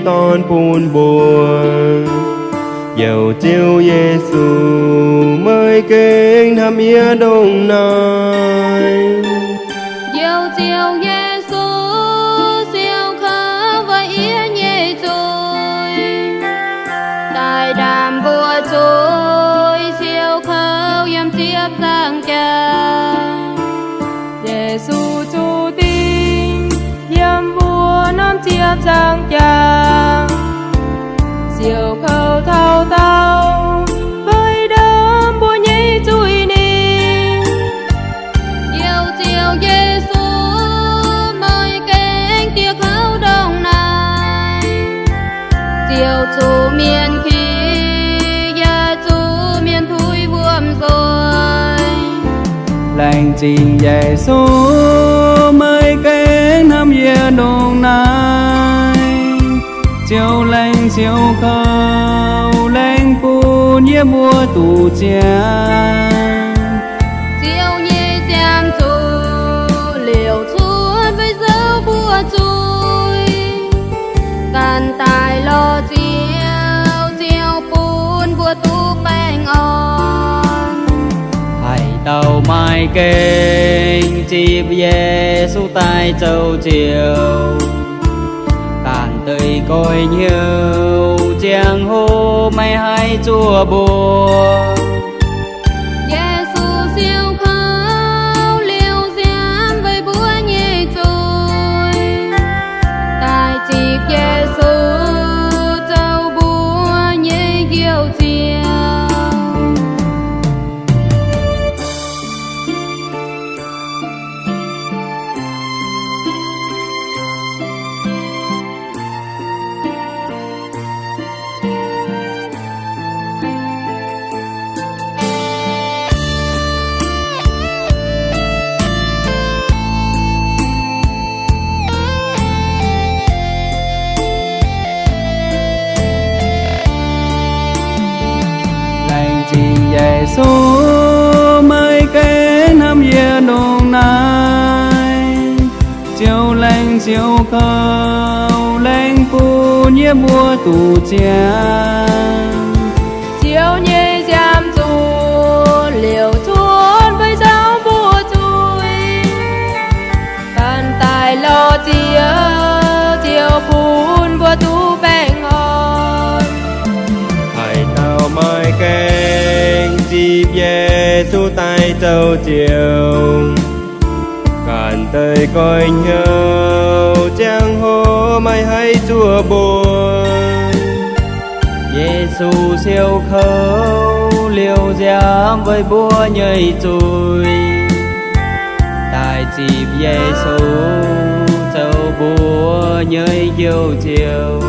ton buồn buồn dầu chiều Giêsu mới kinh thăm ia đông nai dầu chiều Giêsu siêu khờ với ia nhẹ rồi đại đàm bùa trôi siêu khờ yếm tiếp giang cha Giêsu chủ tinh yếm bùa năm tiếp giang cha siêu khâu thao tao với đám bùa nhảy chui ninh yêu chiều Giêsu mời kênh tia khâu đông này chiều chủ miền khi ya chủ miền thui buồm rồi lành trình Giêsu mời kênh thăm ia đông này chiều lành chiều khâu lành buồn nhé mùa tù chén chiều nhẹ giang chủ liều chuốt với dấu bùa chui càn tài lo chiều chiều buồn bùa tu bèn on hãy tàu mai kênh chịp Giêsu tại châu chiều càn tươi coi nhiều chàng hô mày hay chùa bùa Giêsu siêu khâu liều giam với búa nhẹ trôi tại chịp Giêsu châu búa nhẹ kiêu chiều Giêsu mới kênh thăm ia đông này chiều lành chiều khâu lành buồn nhé mùa tù chén chiều nhẹ giam chủ liều chuốt với dấu bùa chui càn tài lo chiều buồn bùa tu bèn on hãy tao mai kênh chịp Giêsu tại châu chiều càn tơi coi nhau chàng hô mày hay chùa buồn Giêsu siêu khâu liều giam với búa nhảy chui tại chịp Giêsu châu búa nhảy kiêu chiều